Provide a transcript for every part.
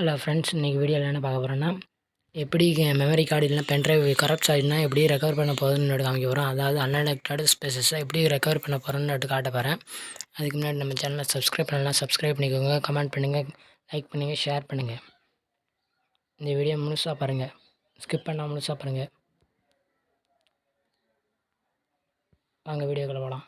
Hello friends, இன்றைக்கி வீடியோவில் என்ன பார்க்க போகிறோன்னா, எப்படி மெமரி கார்டு இல்லைனா பென்ட்ரைவ் கரப்ட்ஸ் ஆகிடுனா எப்படி ரெக்கவர் பண்ண போகிறதுன்னு காமிக்க போகிறோம். அதாவது அன்அலோகேட்டட் ஸ்பேசஸை எப்படி ரெக்கவர் பண்ண போகிறோன்னு காட்ட போகிறேன். அதுக்கு முன்னாடி நம்ம சேனலை சப்ஸ்கிரைப் பண்ணலாம், சப்ஸ்கிரைப் பண்ணிக்கோங்க, கமெண்ட் பண்ணுங்கள், லைக் பண்ணுங்கள், ஷேர் பண்ணுங்கள். இந்த வீடியோ முழுசாக பாருங்கள், ஸ்கிப் பண்ணால் முழுசாக பாருங்கள். வாங்க வீடியோக்குள்ள போகலாம்.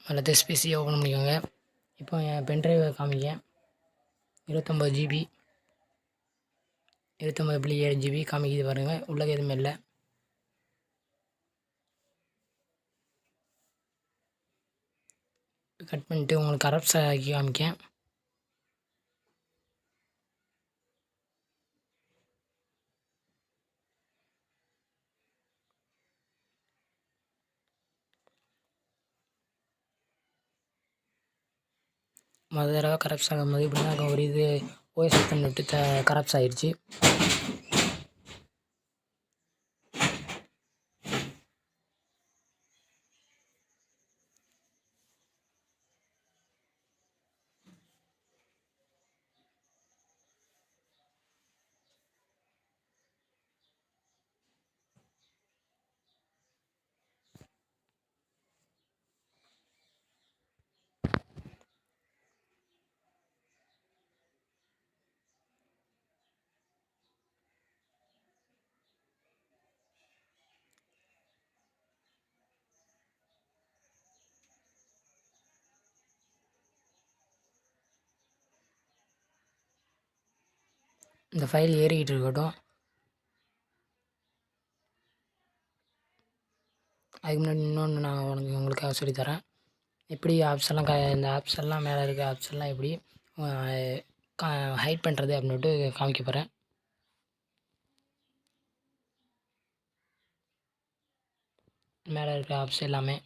அதில் டெஸ்ட் ஓப்பன் பண்ணிக்கோங்க. இப்போ என் பென்ட்ரைவை காமிக்க 29 GB 29.7 GB காமிக்குது பாருங்கள். உள்ளே எதுவுமே இல்லை. கட் பண்ணிட்டு உங்களுக்கு கரப்ட்ஸ் ஆக்கி காமிக்கேன். மொதல் தடவை கரப்ட்ஸ் ஆகும்போது இப்படின்னா ஒரு இது ஓஎஸ் ஓப்பன் விட்டு கரப்ட்ஸ் ஆகிடுச்சு. இந்த ஃபைல் ஏறிக்கிட்டு இருக்கட்டும். அதுக்கு முன்னாடி இன்னொன்று நான் உங்களுக்காக சொல்லித்தரேன். எப்படி ஆப்ஸ் எல்லாம் இந்த ஆப்ஸ் எல்லாம் மேலே இருக்க ஆப்ஸ் எல்லாம் எப்படி ஹைட் பண்ணுறது அப்படின்ட்டு காமிக்க போகிறேன். மேலே இருக்க ஆப்ஸ் எல்லாமே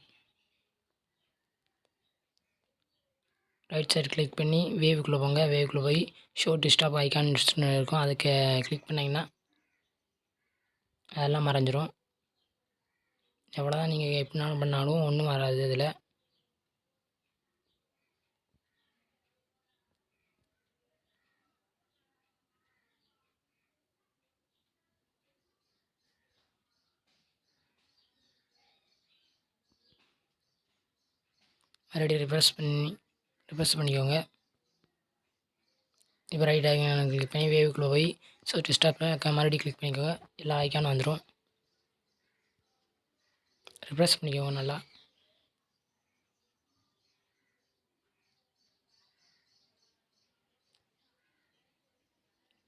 ரைட் சைடு கிளிக் பண்ணி வேவுக்குள்ளே போங்க. வேவுக்குள்ளே போய் ஷோ டு ஸ்டாப் ஐக்கான் இருக்கும், அதுக்கு கிளிக் பண்ணிங்கன்னா அதெல்லாம் மறைஞ்சிரும். எவ்வளோ தான் நீங்கள் எப்படினாலும் பண்ணாலும் ஒன்றும் வராது. இதில் மறுபடியும் ரிஃப்ரெஷ் பண்ணிக்கோங்க. இப்போ ரைட் ஐக்கான் கிளிக் பண்ணி வேவுக்குள்ளே போய் ஷோ டு ஸ்டாப்பில் மறுபடியும் கிளிக் பண்ணிக்கோங்க. எல்லா ஐக்கானும் வந்துடும். ரிஃப்ரெஷ் பண்ணிக்கோங்க நல்லா.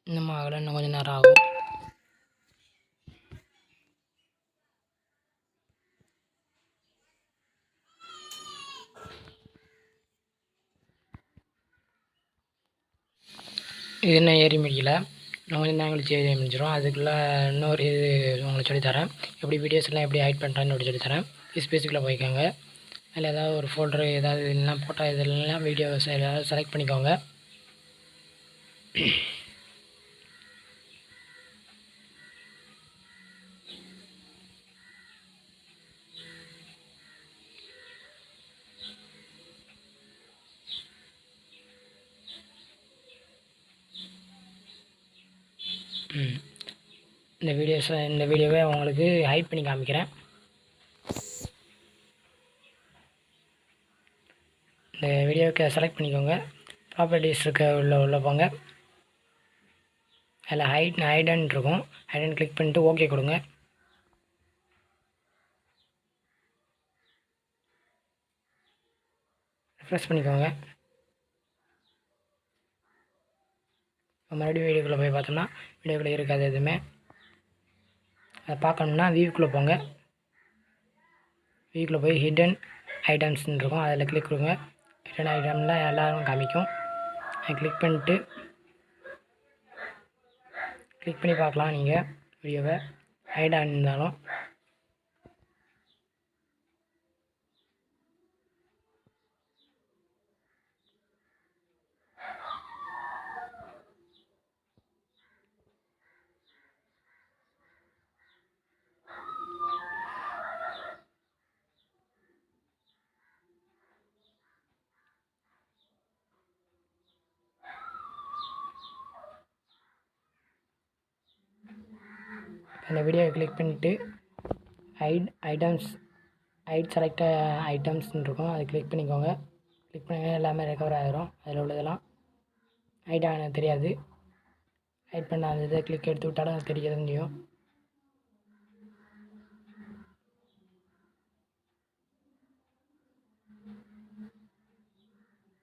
இன்னும் ஆகலை, இன்னும் கொஞ்சம் நேரம் ஆகும். இது என்ன ஏறி முடிக்கல, நான் கொஞ்சம் நேரம் கழிச்சு ஏறி முடிச்சிடும். அதுக்குள்ளே இன்னொரு இது உங்களுக்கு சொல்லித்தரேன். எப்படி வீடியோஸ் எல்லாம் எப்படி ஹைட் பண்ணுறேன்னு அப்படி சொல்லித்தரேன். பேசிக்குள்ளே போய்க்கோங்க. அதில் ஏதாவது ஒரு ஃபோல்டரு ஏதாவது இல்லைனா போட்டால் இதெல்லாம் வீடியோஸ் ஏதாவது செலக்ட் பண்ணிக்கோங்க. இந்த வீடியோவை உங்களுக்கு ஹைட் பண்ணி காமிக்கிறேன். இந்த வீடியோவுக்கு செலக்ட் பண்ணிக்கோங்க. ப்ராப்பர்ட்டிஸ் உள்ள போங்க. அதில் ஹைடன் இருக்கும், ஹைடன் கிளிக் பண்ணிட்டு ஓகே கொடுங்க. ரிஃப்ரெஷ் பண்ணிக்கோங்க. மறுபடியும் வீடியோக்குள்ளே போய் பார்த்தோம்னா வீடியோக்குள்ளே இருக்காது எதுவுமே. அதை பார்க்கணுன்னா வியூக்குள்ளே போங்க. வியூக்குள்ளே போய் ஹிடன் ஐட்டம்ஸ்ன்னு இருக்கும், அதில் கிளிக் கொடுங்க. ஹிடன் ஐட்டம்லாம் எல்லோரும் காமிக்கும். அதை கிளிக் பண்ணி பார்க்கலாம் நீங்கள் வீடியோவை ஹைடாக இருந்தாலும். அந்த வீடியோவை கிளிக் பண்ணிவிட்டு ஐட்டம்ஸ் செலக்ட் ஐட்டம்ஸ்னு இருக்கும், அதை கிளிக் பண்ணிக்கோங்க. கிளிக் பண்ணி எல்லாமே ரெக்கவர் ஆகிரும். அதில் உள்ளதெல்லாம் ஹைட் எனக்கு தெரியாது. ஹைட் பண்ண அந்த இதை கிளிக் எடுத்து விட்டாலும் அது தெரியாது முடியும்.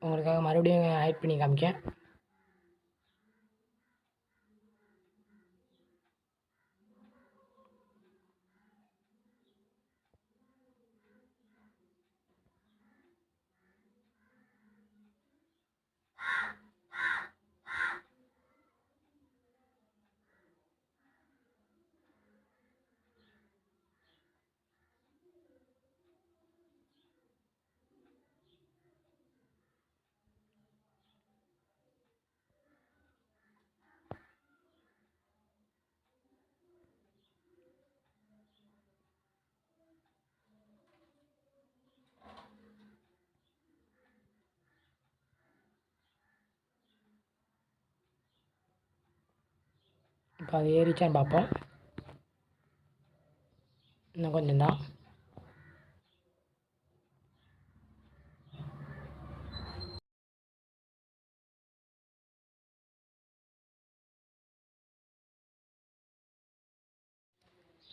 உங்களுக்காக மறுபடியும் ஹைட் பண்ணி காமிக்கேன். இப்போ அது ஏறிச்சான்னு பார்ப்போம். இன்னும் கொஞ்சம் தான்.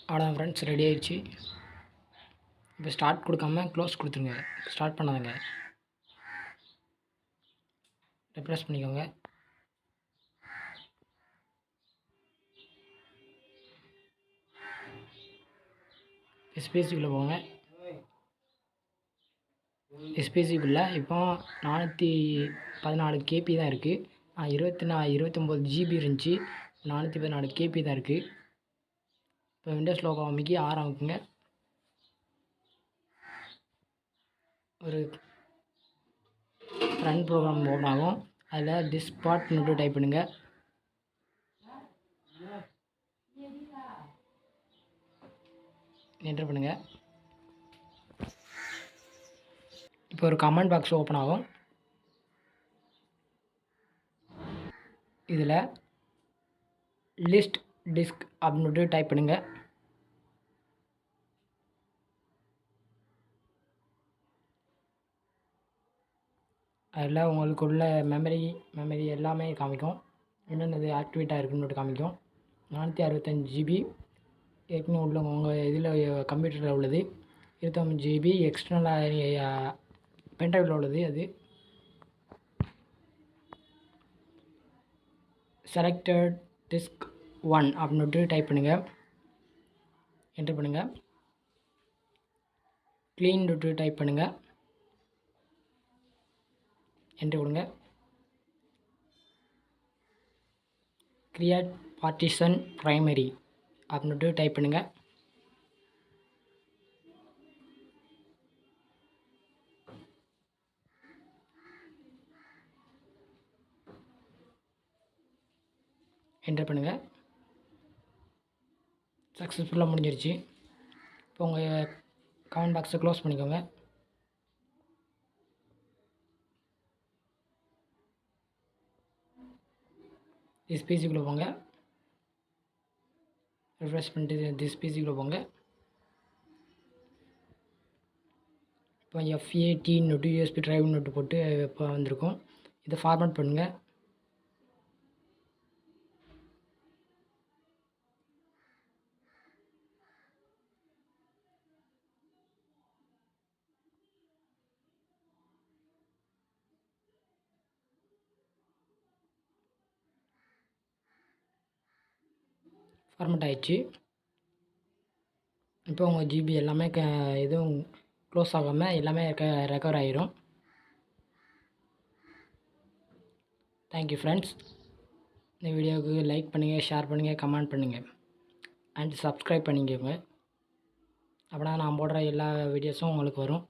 அவ்வளோதான் ஃப்ரெண்ட்ஸ், ரெடி ஆயிடுச்சு. இப்போ ஸ்டார்ட் கொடுக்காம க்ளோஸ் கொடுத்துருங்க. ஸ்டார்ட் பண்ணாதுங்க, ரெப்ரெஸ் பண்ணிக்கோங்க. எஸ்பிஎஸ்சிக்குள்ளே போங்க. எஸ்பிஎஸ்சிக்குள்ளே இப்போ 414 கேபி தான் இருக்குது. 29 ஜிபி இருந்துச்சு, 414 கேபி தான் இருக்குது. இப்போ விண்டோஸ் லோகோ அமைக்கி 6 அமைக்குங்க. ஒரு ரன் ப்ரோக்ராம் ஓப்பன் ஆகும். அதில் டிஸ்பாட் நோட்டு டைப் பண்ணுங்கள். என்டர் பண்ணுங்கள். இப்போ ஒரு கமெண்ட் பாக்ஸ் ஓப்பன் ஆகும். இதில் லிஸ்ட் டிஸ்க் அப்படின்னு டைப் பண்ணுங்கள். அதில் உங்களுக்கு உள்ள மெமரி எல்லாமே காமிக்கும். என்னென்னது ஆக்டிவேட்டாக இருக்குன்னு காமிக்கும். 465 ஜிபி ஏற்கனவே உள்ள உங்கள் இதில் கம்ப்யூட்டரில் உள்ளது. 25 ஜிபி எக்ஸ்டர்னலாக பென்ட்ரைவில் உள்ளது. அது செலக்டட் டிஸ்க் 1 அப்படின்னு டைப் பண்ணுங்கள். என்டர் பண்ணுங்கள். க்ளீன் டைப் பண்ணுங்கள். என்டர் கொடுங்க. கிரியேட் பார்ட்டிஷன் ப்ரைமரி அப்படின்ட்டு டைப் பண்ணுங்கள். என்டர் பண்ணுங்கள். சக்ஸஸ்ஃபுல்லாக முடிஞ்சிருச்சு. இப்போ உங்கள் கமெண்ட் பாக்ஸை க்ளோஸ் பண்ணிக்கோங்க. டிஸ்பிசிக்குள்ளே போங்க. ரிஃப்ரெஷ் பண்ணிட்டு டிஸ்பிசிக்குள்ளே போங்க. இப்போ FAT note USB drive note போட்டு இப்போ வந்திருக்கும். இதை ஃபார்மேட் பண்ணுங்கள். ஃபார்மேட் ஆகிடுச்சு. இப்போ உங்கள் ஜிபி எல்லாமே எதுவும் க்ளோஸ் ஆகாமல் எல்லாமே ரெக்கவர் ஆகிரும். Thank you friends. இந்த வீடியோவுக்கு லைக் பண்ணுங்கள், ஷேர் பண்ணுங்கள், கமெண்ட் பண்ணுங்கள் அண்ட் சப்ஸ்கிரைப் பண்ணிக்கோங்க. அப்படின்னா நான் போடுற எல்லா வீடியோஸும் உங்களுக்கு வரும்.